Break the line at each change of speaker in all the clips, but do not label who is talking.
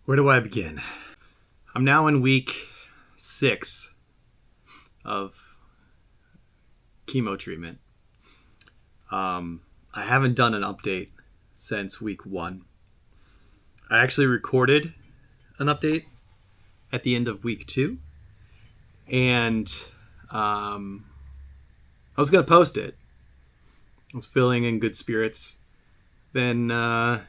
Where do I begin? I'm now in week 6 of chemo treatment. I haven't done an update since week 1. I actually recorded an update at the end of week 2, and I was going to post it. I was feeling in good spirits. Then I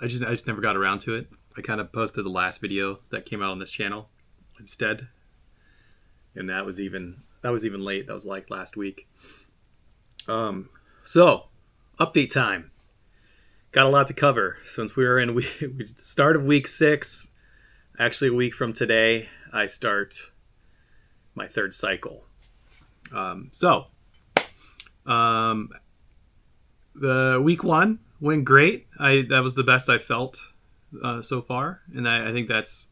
just never got around to it. I kind of posted the last video that came out on this channel instead, and that was even late. That was like last week. So update time. Got a lot to cover since we are in the start of week 6. Actually, a week from today, I start my 3rd cycle. The week 1 went great. That was the best I felt so far, and I think that's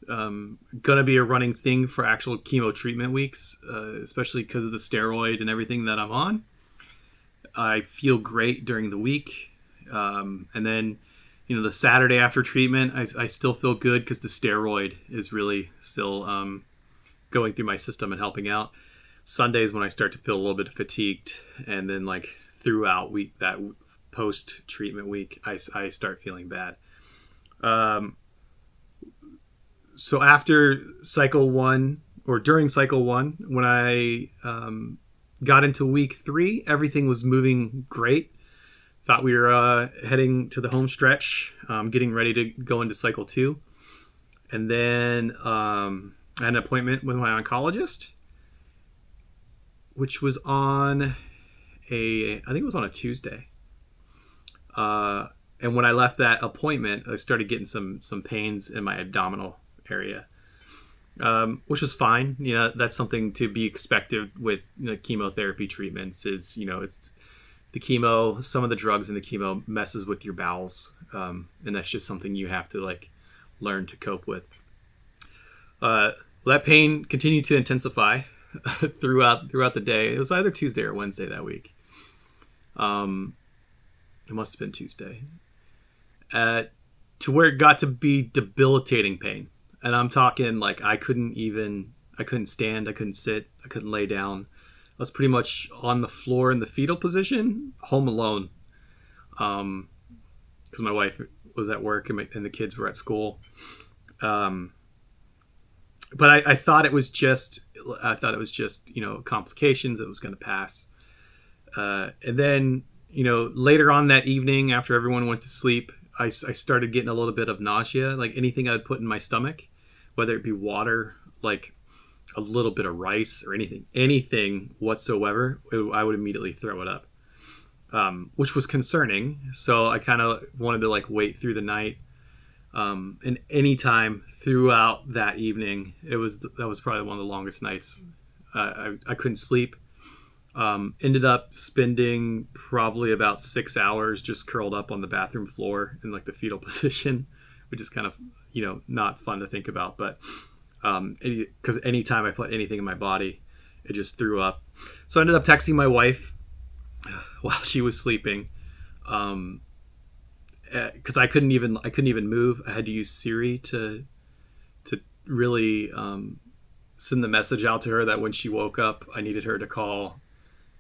gonna be a running thing for actual chemo treatment weeks, especially because of the steroid and everything that I'm on. I feel great during the week, and then the Saturday after treatment, I still feel good because the steroid is really still going through my system and helping out. Sundays when I start to feel a little bit fatigued, and then like throughout that post treatment week, I start feeling bad. So after cycle 1, or during cycle 1, when I got into week 3, everything was moving great. Thought we were heading to the home stretch, getting ready to go into cycle 2. And then I had an appointment with my oncologist, which was on I think it was on a Tuesday. And when I left that appointment, I started getting some pains in my abdominal area, which was fine. That's something to be expected with chemotherapy treatments. Is it's the chemo. Some of the drugs in the chemo messes with your bowels, and that's just something you have to learn to cope with. That pain continued to intensify throughout the day. It was either Tuesday or Wednesday that week. It must have been Tuesday. To where it got to be debilitating pain. And I'm talking I couldn't stand, I couldn't sit, I couldn't lay down. I was pretty much on the floor in the fetal position, home alone. Because my wife was at work and the kids were at school. But I thought it was just complications. It was going to pass. And then, later on that evening, after everyone went to sleep, I started getting a little bit of nausea, anything I'd put in my stomach, whether it be water, a little bit of rice or anything whatsoever, I would immediately throw it up, which was concerning. So I kind of wanted to wait through the night. And any time throughout that evening, that was probably one of the longest nights. I couldn't sleep. Ended up spending probably about 6 hours just curled up on the bathroom floor in the fetal position, which is kind of not fun to think about, but because anytime I put anything in my body, it just threw up. So I ended up texting my wife while she was sleeping, because I couldn't even move. I had to use Siri to really send the message out to her that when she woke up, I needed her to call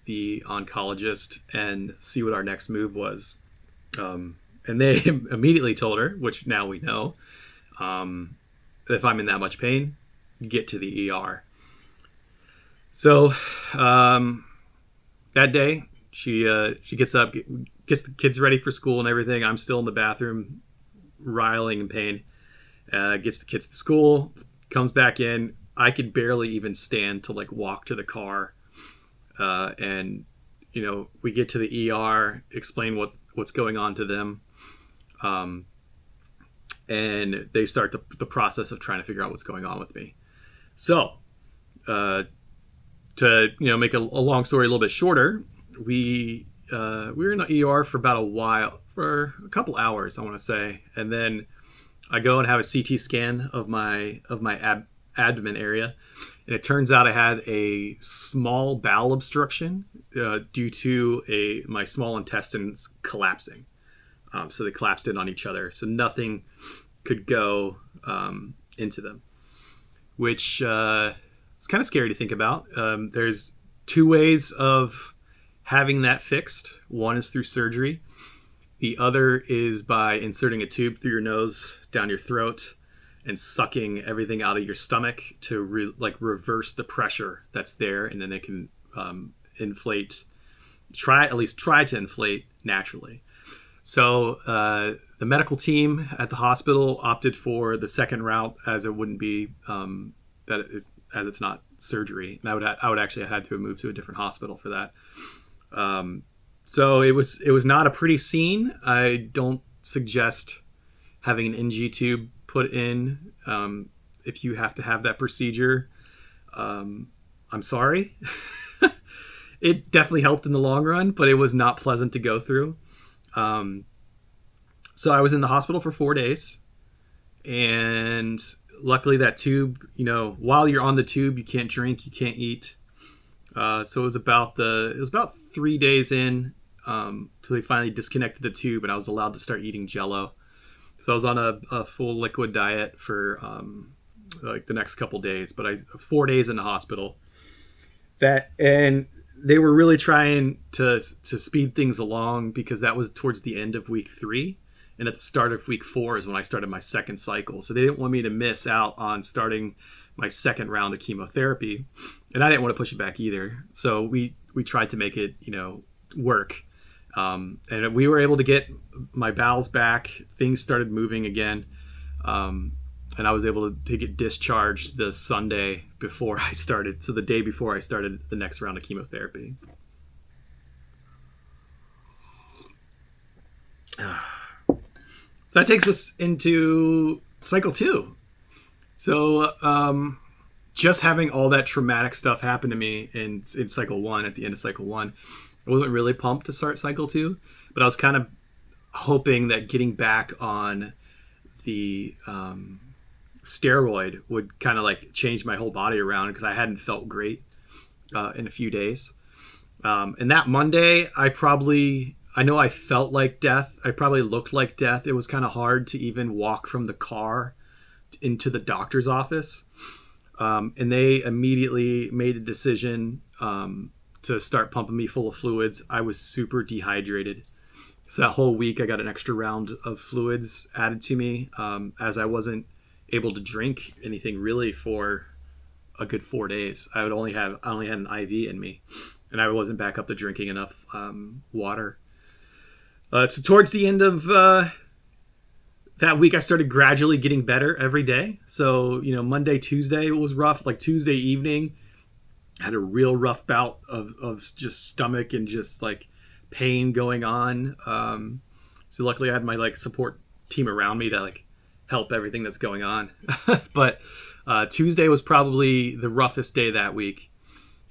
the oncologist and see what our next move was. And they immediately told her, which now we know, that if I'm in that much pain, get to the ER. So that day, she gets up, gets the kids ready for school and everything. I'm still in the bathroom, writhing in pain. Gets the kids to school, comes back in. I could barely even stand to walk to the car. And we get to the ER, explain what's going on to them, and they start the process of trying to figure out what's going on with me. So to make a long story a little bit shorter, we were in the ER for about for a couple hours, I want to say, and then I go and have a CT scan of my abdomen area, and it turns out I had a small bowel obstruction due to my small intestines collapsing. So they collapsed in on each other. So nothing could go into them, which is kind of scary to think about. There's two ways of having that fixed. One is through surgery. The other is by inserting a tube through your nose, down your throat, and sucking everything out of your stomach to reverse the pressure that's there, and then it can inflate. At least try to inflate naturally. So the medical team at the hospital opted for the second route, as it wouldn't be as it's not surgery. And I would actually have had to have moved to a different hospital for that. So it was not a pretty scene. I don't suggest having an NG tube put in if you have to have that procedure. I'm sorry. It definitely helped in the long run, but it was not pleasant to go through. So I was in the hospital for 4 days, and luckily that tube, while you're on the tube, you can't drink, you can't eat. So it was about 3 days in till they finally disconnected the tube, and I was allowed to start eating Jell-O. So I was on a full liquid diet for the next couple days, but 4 days in the hospital. And they were really trying to speed things along, because that was towards the end of week 3, and at the start of week 4 is when I started my second cycle. So they didn't want me to miss out on starting my second round of chemotherapy, and I didn't want to push it back either. So we tried to make it work, and we were able to get my bowels back. Things started moving again, and I was able to get discharged the Sunday before I started. So the day before I started the next round of chemotherapy. So that takes us into cycle 2. So just having all that traumatic stuff happen to me in cycle 1, at the end of cycle 1, I wasn't really pumped to start cycle 2, but I was kind of hoping that getting back on the steroid would kind of change my whole body around, because I hadn't felt great in a few days. And that Monday, I know I felt like death. I probably looked like death. It was kind of hard to even walk from the car into the doctor's office. And they immediately made a decision to start pumping me full of fluids. I was super dehydrated. So that whole week, I got an extra round of fluids added to me, as I wasn't able to drink anything really for a good 4 days. I only had an IV in me, and I wasn't back up to drinking enough water. So towards the end of that week, I started gradually getting better every day. So Monday, Tuesday was rough. Tuesday evening, I had a real rough bout of just stomach and just pain going on. So luckily, I had my support team around me to help everything that's going on. But Tuesday was probably the roughest day that week.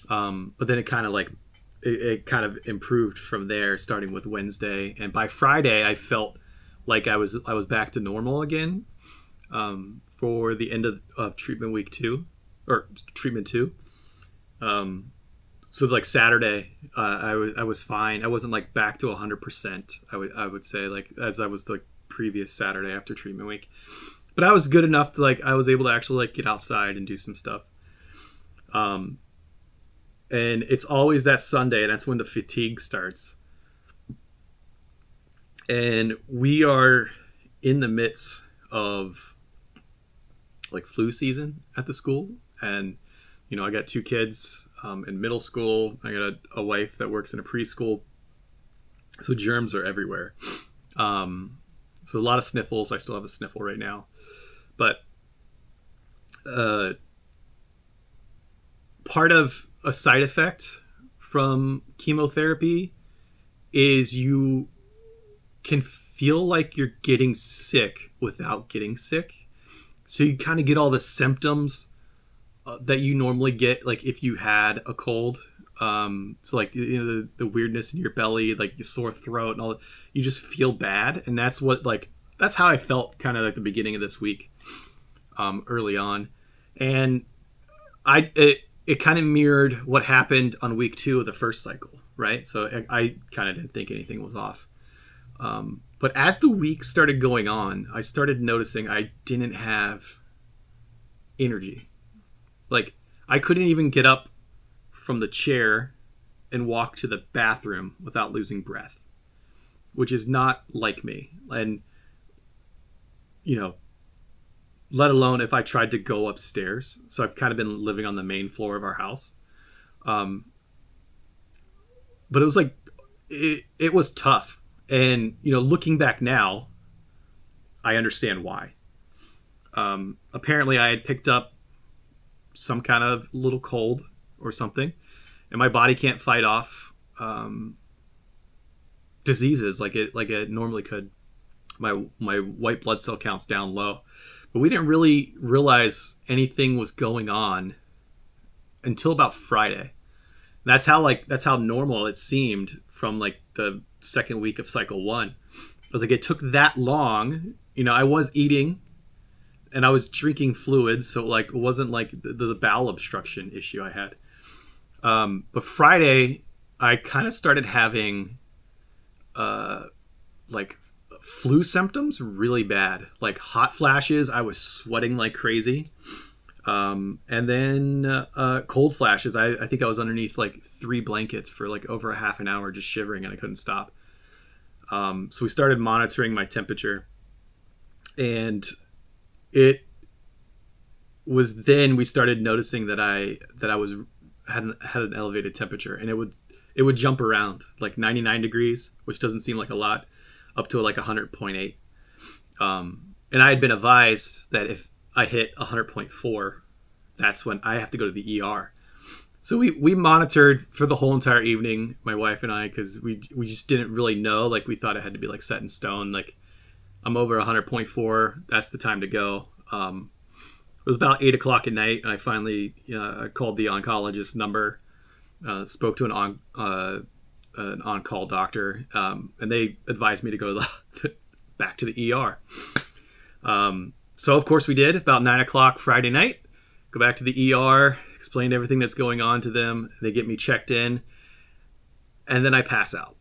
But then it kind of improved from there, starting with Wednesday, and by Friday I felt like I was back to normal again for the end of treatment week 2, or treatment 2. So Saturday, I was fine. I wasn't back to 100%. I would say as I was the previous Saturday after treatment week, but I was good enough to I was able to actually get outside and do some stuff. And it's always that Sunday, and that's when the fatigue starts. And we are in the midst of flu season at the school, and I got 2 kids in middle school. I got a wife that works in a preschool, so germs are everywhere. So a lot of sniffles. I still have a sniffle right now, but part of a side effect from chemotherapy is you can feel like you're getting sick without getting sick. So you kind of get all the symptoms that you normally get if you had a cold. So the weirdness in your belly, your sore throat and all that. You just feel bad, and that's what that's how I felt kind of the beginning of this week, early on. And it kind of mirrored what happened on week 2 of the first cycle, right? So I kind of didn't think anything was off. But as the week started going on, I started noticing I didn't have energy. Like, I couldn't even get up from the chair and walk to the bathroom without losing breath, which is not like me. And, you know, let alone if I tried to go upstairs. So I've kind of been living on the main floor of our house. But it was like, it was tough. And, you know, looking back now, I understand why. Apparently I had picked up some kind of little cold or something, and my body can't fight off diseases like it normally could. My white blood cell count's down low, but we didn't really realize anything was going on until about Friday. That's how normal it seemed from like the second week of cycle 1. It was like it took that long. You know, I was eating and I was drinking fluids, so like it wasn't like the bowel obstruction issue I had. But Friday, I kind of started having like flu symptoms really bad, like hot flashes. I was sweating like crazy. And then cold flashes. I think I was underneath like 3 blankets for like over a half an hour just shivering, and I couldn't stop. So we started monitoring my temperature, and it was then we started noticing that I had an elevated temperature, and it would jump around like 99 degrees, which doesn't seem like a lot, up to like 100.8. And I had been advised that if I hit 100.4, that's when I have to go to the ER. So we monitored for the whole entire evening, my wife and I, because we just didn't really know. Like, we thought it had to be like set in stone. Like, I'm over 100.4, that's the time to go. It was about 8 o'clock at night, and I finally called the oncologist number, spoke to an on-call doctor, and they advised me to go back to the ER. So, of course, we did. About 9 o'clock Friday night, go back to the ER, explain everything that's going on to them. They get me checked in, and then I pass out.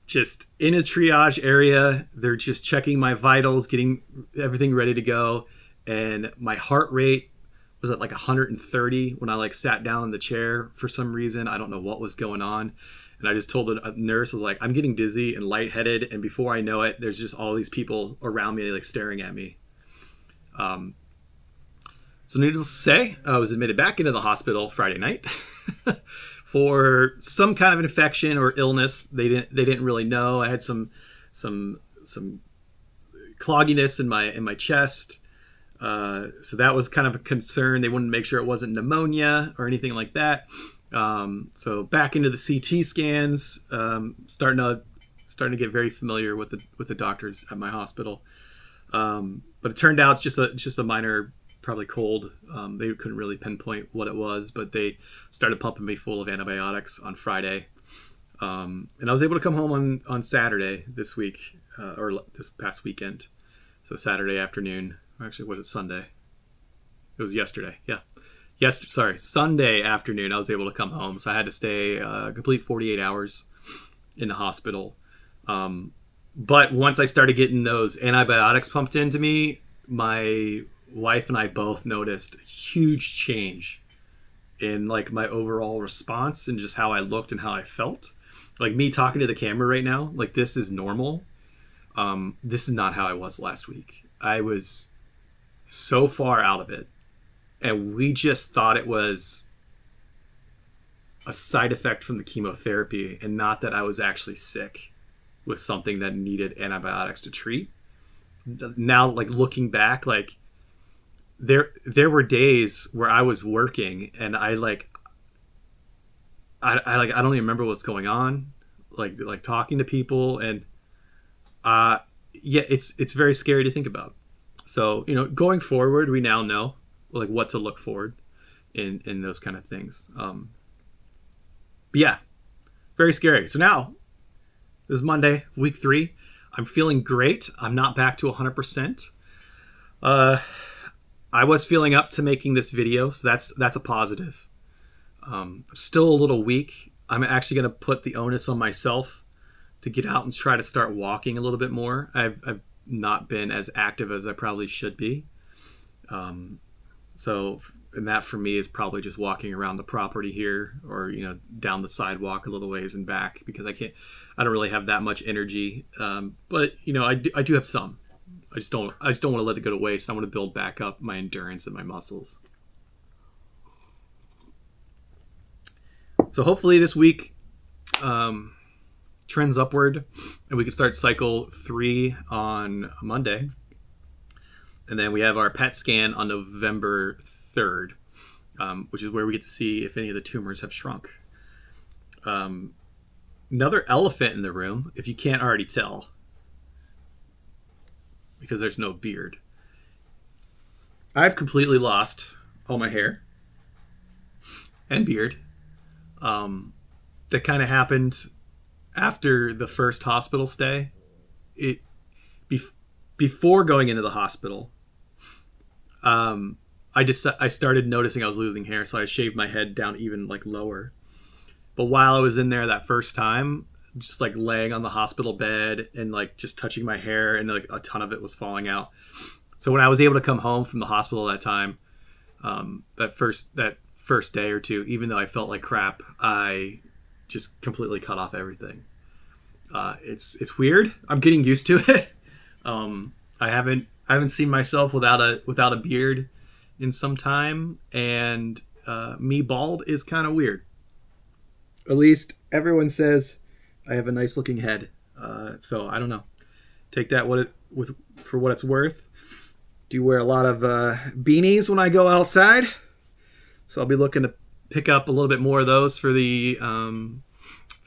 Just in a triage area, they're just checking my vitals, getting everything ready to go. And my heart rate was at like 130 when I like sat down in the chair for some reason. I don't know what was going on. And I just told a nurse, I was like, I'm getting dizzy and lightheaded. And before I know it, there's just all these people around me like staring at me. So needless to say, I was admitted back into the hospital Friday night for some kind of infection or illness. They didn't really know. I had some clogginess in my chest. So that was kind of a concern. They wanted to make sure it wasn't pneumonia or anything like that. So back into the CT scans, starting to get very familiar with the doctors at my hospital. But it turned out it's just a minor, probably cold. They couldn't really pinpoint what it was, but they started pumping me full of antibiotics on Friday. And I was able to come home on Saturday this week, or this past weekend. So Saturday afternoon. Actually, was it Sunday? It was yesterday. Yeah. Sunday afternoon, I was able to come home. So I had to stay a complete 48 hours in the hospital. But once I started getting those antibiotics pumped into me, my wife and I both noticed a huge change in like my overall response and just how I looked and how I felt. Like, me talking to the camera right now, like, this is normal. This is not how I was last week. I was so far out of it, and we just thought it was a side effect from the chemotherapy and not that I was actually sick with something that needed antibiotics to treat. Now, like, looking back, like, there were days where I was working and I don't even remember what's going on, like talking to people, and it's very scary to think about. So, you know, going forward, we now know like what to look forward in those kind of things. But yeah, very scary. So now, this is Monday, week 3. I'm feeling great. I'm not back to 100%. I was feeling up to making this video, so that's a positive. I'm still a little weak. I'm actually going to put the onus on myself to to get out and try to start walking a little bit more. I've not been as active as I probably should be. So, and that for me is probably just walking around the property here, or, you know, down the sidewalk a little ways and back, because I don't really have that much energy. But, you know, I do have some. I just don't want to let it go to waste. I want to build back up my endurance and my muscles. So hopefully this week trends upward, and we can start cycle 3 on Monday. And then we have our PET scan on November 3rd, which is where we get to see if any of the tumors have shrunk. Another elephant in the room, if you can't already tell, because there's no beard. I've completely lost all my hair and beard. That kind of happened after the first hospital stay. Before going into the hospital, I started noticing I was losing hair, so I shaved my head down even like lower. But while I was in there that first time, just like laying on the hospital bed and like just touching my hair, and like a ton of it was falling out. So when I was able to come home from the hospital that time, that first day or two, even though I felt like crap, I just completely cut off everything. It's weird. I'm getting used to it. I haven't seen myself without a beard in some time, and me bald is kind of weird. At least everyone says I have a nice looking head. So I don't know. Take that for what it's worth. Do wear a lot of beanies when I go outside, so I'll be looking to pick up a little bit more of those for the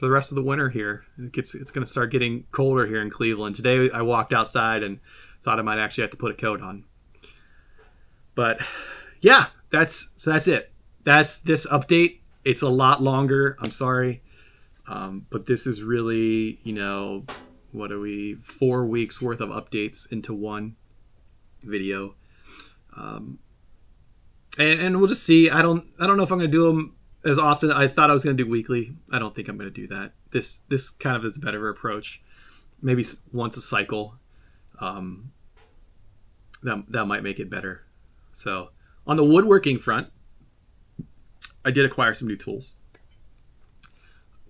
rest of the winter here. It's going to start getting colder here in Cleveland. Today I walked outside and thought I might actually have to put a coat on. But yeah, that's it. That's this update. It's a lot longer. I'm sorry. But this is really, you know, 4 weeks worth of updates into one video. And we'll just see. I don't know if I'm going to do them as often. I thought I was going to do weekly. I don't think I'm going to do that. This kind of is a better approach. Maybe once a cycle. That might make it better. So on the woodworking front, I did acquire some new tools.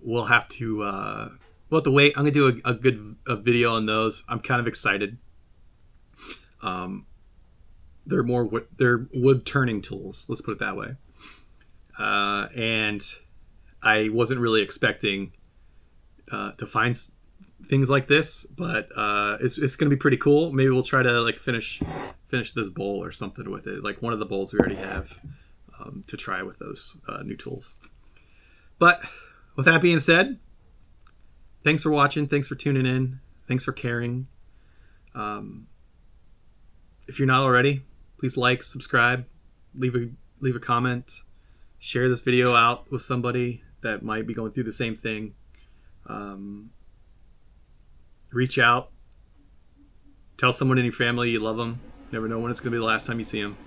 We'll have to wait. I'm going to do a video on those. I'm kind of excited. They're wood turning tools. Let's put it that way. And I wasn't really expecting to find things like this, but it's going to be pretty cool. Maybe we'll try to like finish this bowl or something with it, like one of the bowls we already have, to try with those new tools. But with that being said, thanks for watching. Thanks for tuning in. Thanks for caring. If you're not already, please like, subscribe, leave a comment, share this video out with somebody that might be going through the same thing. Reach out. Tell someone in your family you love them. Never know when it's going to be the last time you see them.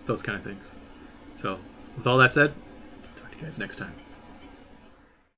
Those kind of things. So, with all that said, talk to you guys next time.